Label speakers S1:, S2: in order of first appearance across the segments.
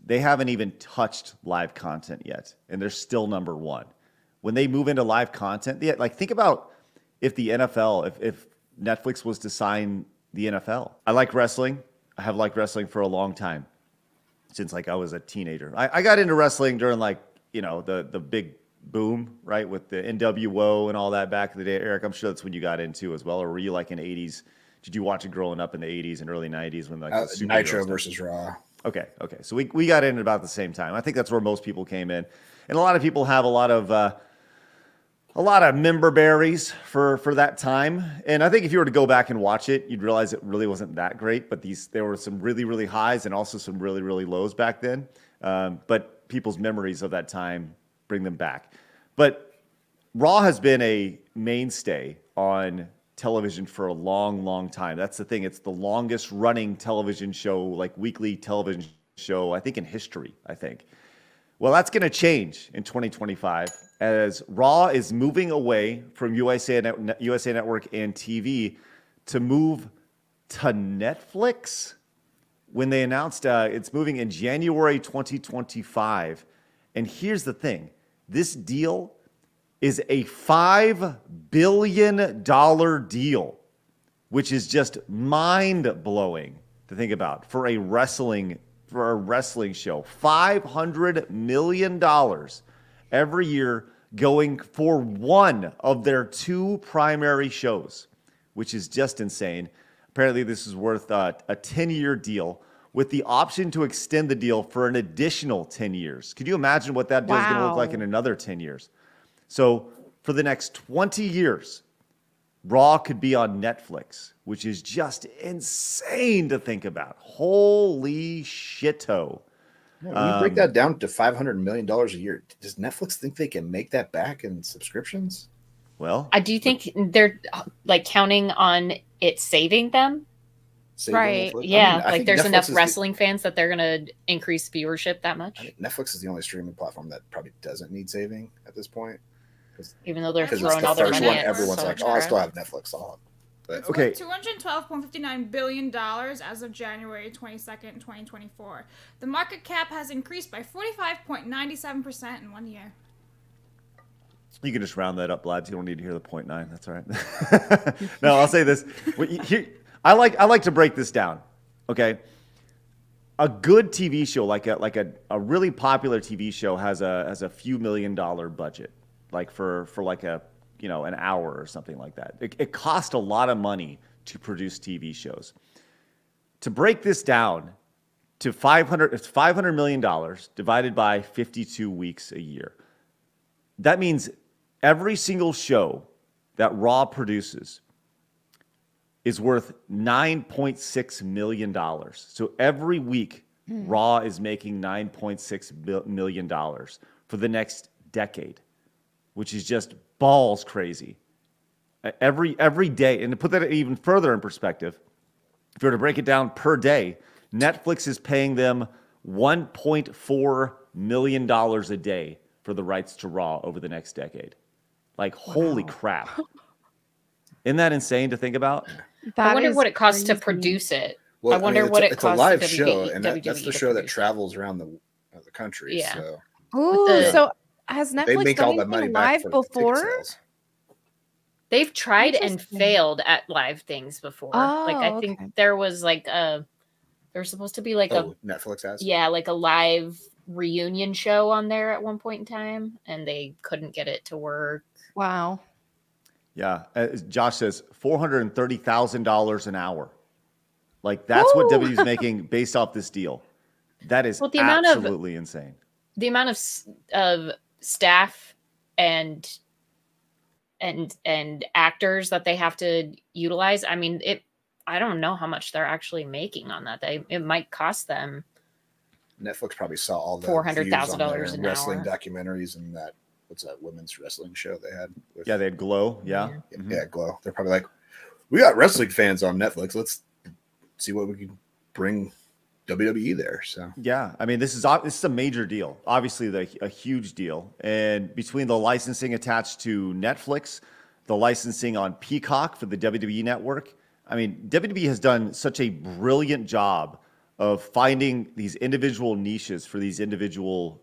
S1: they haven't even touched live content yet, and they're still number one. When they move into live content, like think about if the NFL, if Netflix was to sign the NFL. I like wrestling. I have liked wrestling for a long time, since like I was a teenager. I got into wrestling during like, the big boom, right? With the NWO and all that back in the day. Eric, I'm sure that's when you got into as well. Or were you like in the 80s? Did you watch it growing up in the 80s and early 90s when like the
S2: Nitro versus Raw?
S1: Okay. So we got in at about the same time. I think that's where most people came in. And a lot of people have a lot of member berries for that time. And I think if you were to go back and watch it, you'd realize it really wasn't that great. But there were some really, really highs and also some really, really lows back then. But people's memories of that time bring them back. But Raw has been a mainstay on television for a long, long time. That's the thing. It's the longest running television show, like weekly television show, I think in history, I think. Well, that's going to change in 2025 as Raw is moving away from USA Network and TV to move to Netflix when they announced it's moving in January 2025. And here's the thing. This deal is a $5 billion deal, which is just mind-blowing to think about for a wrestling show. $500 million every year going for one of their two primary shows, which is just insane. Apparently, this is worth a 10-year deal with the option to extend the deal for an additional 10 years. Could you imagine what that deal is going to look like in another 10 years? So for the next 20 years, Raw could be on Netflix, which is just insane to think about. Holy shito.
S2: Yeah, when you break that down to $500 million a year, does Netflix think they can make that back in subscriptions?
S1: Well,
S3: I do think they're like counting on it saving them.
S4: Right.
S2: Netflix?
S3: Yeah,
S2: I
S3: like
S2: think
S3: there's
S2: Netflix
S3: enough
S2: is
S3: wrestling fans that they're going to increase viewership that
S2: I
S3: much,
S2: think Netflix is the only streaming platform that probably doesn't need saving at this point.
S3: even though they're
S4: Because
S2: Because it's
S3: throwing
S2: the
S3: all their
S2: first
S3: money
S2: one,
S3: at
S2: everyone's
S3: so
S2: like,
S3: much
S2: oh, I still
S3: crap.
S2: have Netflix. But
S4: It's
S1: okay.
S4: worth $212.59 billion as of January 22nd, 2024. The market cap has increased by 45.97% in 1 year.
S1: you can just round that up, lads. You don't need to hear the 0.9. That's all right. No, I'll say this. I like to break this down. Okay. A good TV show, like a really popular TV show, has a few $1 million budget, like for like an hour or something like that. It costs a lot of money to produce TV shows. To break this down to $500 million divided by 52 weeks a year. That means every single show that Raw produces is worth $9.6 million. So every week, Raw is making $9.6 million for the next decade, which is just balls crazy. Every day, and to put that even further in perspective, if you were to break it down per day, Netflix is paying them $1.4 million a day for the rights to Raw over the next decade. Like, holy crap. Isn't that insane to think about?
S3: I wonder what it costs to
S5: crazy.
S3: produce it.
S2: well,
S3: I wonder what it
S2: it's
S3: costs
S2: a live
S3: to
S2: show,
S3: WWE
S2: and that's the
S3: to
S2: show that
S3: produce it.
S2: travels around the country.
S3: Yeah.
S2: So
S5: Ooh,
S3: the-
S5: so has
S2: they
S5: Netflix
S2: make all
S5: done
S2: that money
S5: anything
S2: back
S5: live
S2: for the ticket
S5: before?
S2: sales.
S3: They've tried and
S5: Interesting.
S3: failed at live things before. Like I
S5: Oh,
S3: think
S5: okay.
S3: there was like there's supposed to be like
S2: Netflix has.
S3: like a live reunion show on there at one point in time, and they couldn't get it to work.
S5: Wow.
S1: Yeah, as Josh says, $430,000 an hour. Like that's what
S5: Woo!
S1: WWE's making based off this deal. That is
S3: Well, the amount of-
S1: absolutely insane.
S3: The amount of staff and actors that they have to utilize. I mean, I don't know how much they're actually making on that. It might cost them.
S2: Netflix probably saw all the
S3: $400,000 an
S2: wrestling
S3: hour.
S2: documentaries and what's that women's wrestling show they had? With,
S1: Yeah, they had Glow. Yeah. Mhm.
S2: yeah, Glow. They're probably like, we got wrestling fans on Netflix. Let's see what we can bring WWE there. So
S1: Yeah, I mean, this is a major deal. Obviously, a huge deal. And between the licensing attached to Netflix, the licensing on Peacock for the WWE network, I mean, WWE has done such a brilliant job of finding these individual niches for these individual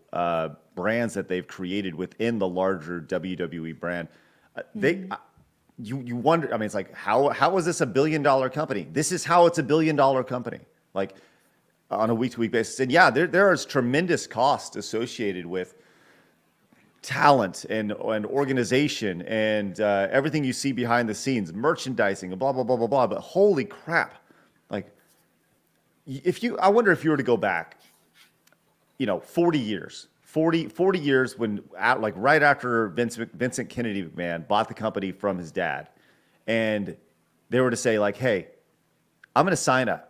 S1: brands that they've created within the larger WWE brand. You wonder. I mean, it's like how is this a $1 billion company? This is how it's a $1 billion company. Like on a week-to-week basis. And yeah, there is tremendous cost associated with talent and organization and everything you see behind the scenes, merchandising and blah, blah, blah, blah, blah. But holy crap. Like I wonder if you were to go back, 40 years when right after Vincent Kennedy McMahon bought the company from his dad, and they were to say like, hey, I'm going to sign a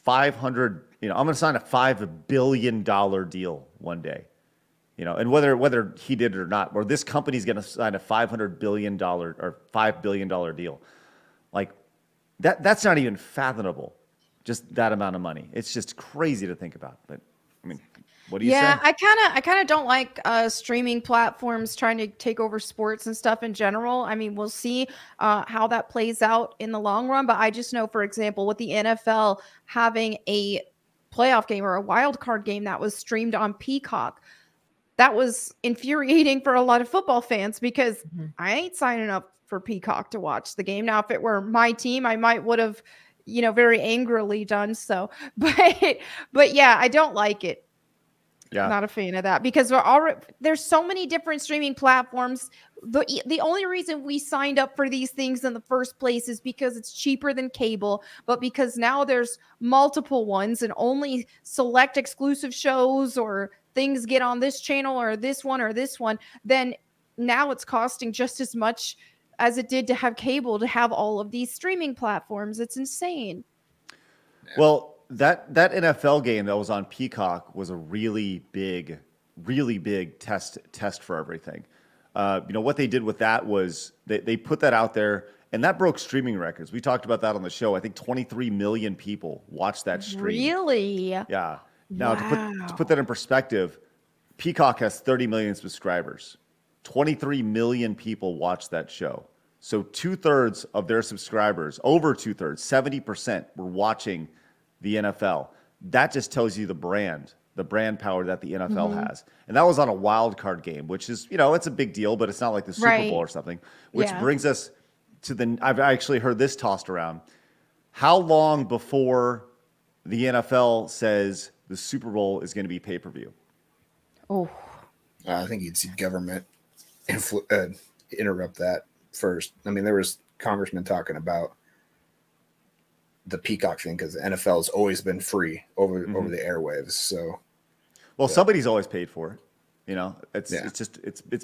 S1: $5 billion deal one day, and whether he did it or not, or this company's going to sign a $500 billion or $5 billion deal, like that's not even fathomable, just that amount of money. It's just crazy to think about. But I mean, what do you say?
S5: Yeah, I kind of don't like streaming platforms trying to take over sports and stuff in general. I mean, we'll see how that plays out in the long run. But I just know, for example, with the NFL having a playoff game or a wild card game that was streamed on Peacock, that was infuriating for a lot of football fans because I ain't signing up for Peacock to watch the game. Now, if it were my team, I might would have, very angrily done so. But yeah, I don't like it. Yeah. Not a fan of that because there's so many different streaming platforms. The only reason we signed up for these things in the first place is because it's cheaper than cable, but because now there's multiple ones and only select exclusive shows or things get on this channel or this one, then now it's costing just as much as it did to have cable to have all of these streaming platforms. It's insane.
S1: Well, that NFL game that was on Peacock was a really big test for everything. What they did with that was they put that out there, and that broke streaming records. We talked about that on the show. I think 23 million people watched that stream.
S5: Really?
S1: Yeah. Now,
S5: wow.
S1: to put that in perspective, Peacock has 30 million subscribers. 23 million people watched that show. So 2/3 of their subscribers, over 2/3, 70% were watching the NFL. That just tells you the brand power that the NFL has. And that was on a wild card game, which is, it's a big deal, but it's not like the Super Bowl or something, which brings us to I've actually heard this tossed around. How long before the NFL says the Super Bowl is going to be pay-per-view?
S5: Oh,
S2: I think you'd see government interrupt that first. I mean, there was congressmen talking about the Peacock thing because the NFL has always been free over the airwaves. So,
S1: somebody's always paid for it. It's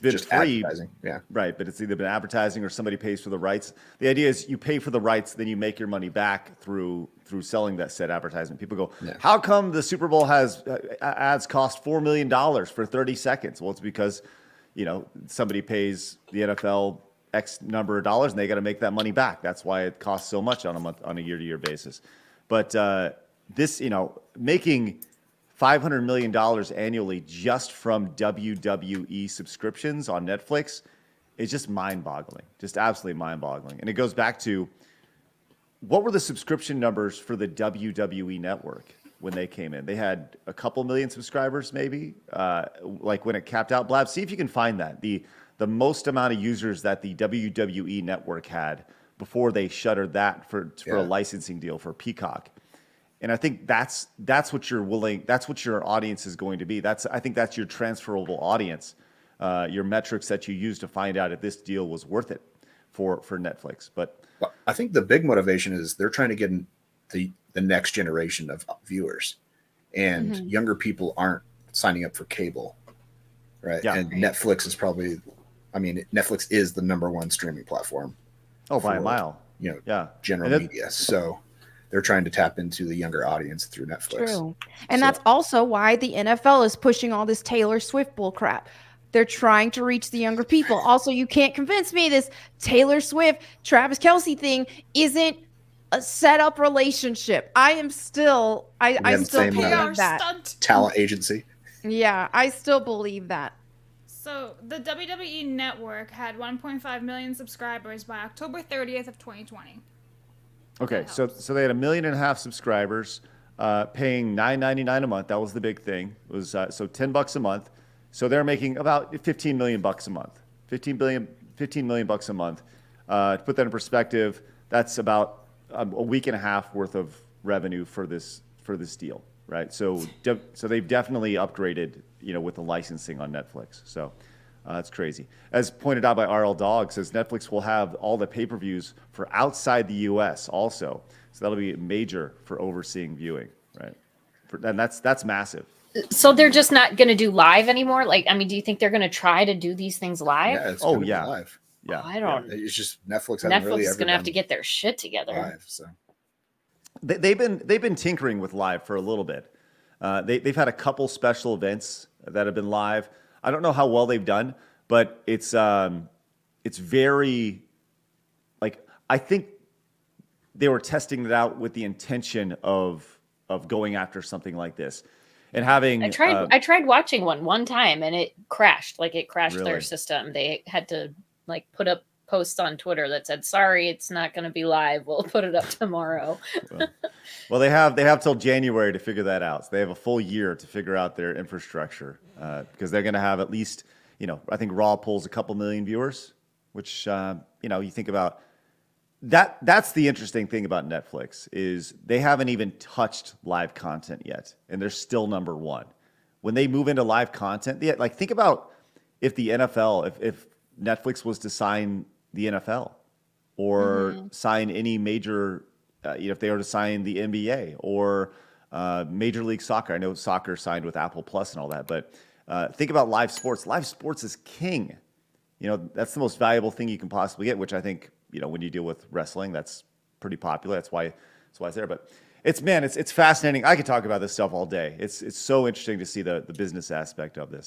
S1: been
S2: just
S1: free,
S2: advertising. Yeah,
S1: right. But it's either been advertising or somebody pays for the rights. The idea is you pay for the rights, then you make your money back through selling that said advertisement. People go, how come the Super Bowl has ads cost $4 million for 30 seconds? Well, it's because somebody pays the NFL X number of dollars and they got to make that money back. That's why it costs so much on a year-to-year basis. But this, making $500 million annually just from WWE subscriptions on Netflix is just mind-boggling, just absolutely mind-boggling. And it goes back to what were the subscription numbers for the WWE network when they came in? They had a couple million subscribers, maybe, like when it capped out. Blab, see if you can find that. The most amount of users that the WWE network had before they shuttered that for a licensing deal for Peacock. And I think that's what that's what your audience is going to be. I think that's your transferable audience, your metrics that you use to find out if this deal was worth it for Netflix. But
S2: I think the big motivation is they're trying to get the next generation of viewers, and younger people aren't signing up for cable, right? Yeah. And Netflix is probably, Netflix is the #1 streaming platform.
S1: Oh, by a mile.
S2: General media. So they're trying to tap into the younger audience through Netflix.
S5: True. And that's also why the NFL is pushing all this Taylor Swift bull crap. They're trying to reach the younger people. Also, you can't convince me this Taylor Swift, Travis Kelce thing isn't a set up relationship. I still believe that.
S2: Talent agency.
S5: Yeah, I still believe that.
S4: So the WWE Network had 1.5 million subscribers by October 30th of 2020.
S1: Okay, so they had 1.5 million subscribers. paying $9.99 a month. That was the big thing. It was so $10 a month. So they're making about 15 million bucks a month. 15 million bucks a month. To put that in perspective, that's about a week and a half worth of revenue for this deal, right? So they've definitely upgraded, with the licensing on Netflix. So that's crazy. As pointed out by RL Dog, says Netflix will have all the pay-per-views for outside the U.S. also. So that'll be major for overseeing viewing, right? And that's massive.
S3: So they're just not going to do live anymore? Like, I mean, do you think they're going to try to do these things live?
S2: Yeah, it's live.
S1: Yeah,
S3: I don't.
S2: It's just Netflix.
S3: Netflix is going to have to get their shit together.
S2: Live, so
S1: they've been tinkering with live for a little bit. They've had a couple special events that have been live. I don't know how well they've done, but it's very, like, I think they were testing it out with the intention of going after something like this. And having
S3: I tried watching one time and it crashed. Like, it crashed
S1: Really?
S3: their system. They had to like put up posts on Twitter that said, "Sorry, it's not going to be live. We'll put it up tomorrow."
S1: Well, they have till January to figure that out. So they have a full year to figure out their infrastructure because they're going to have at least, I think Raw pulls a couple million viewers, which you think about that. That's the interesting thing about Netflix is they haven't even touched live content yet, and they're still number one. When they move into live content, like, think about if the NFL, if Netflix was to sign the NFL or sign any major, if they were to sign the NBA or Major League Soccer. I know soccer signed with Apple Plus and all that, but think about live sports. Live sports is king. That's the most valuable thing you can possibly get, which I think, when you deal with wrestling, that's pretty popular. That's why it's there. But it's fascinating. I could talk about this stuff all day. It's so interesting to see the business aspect of this.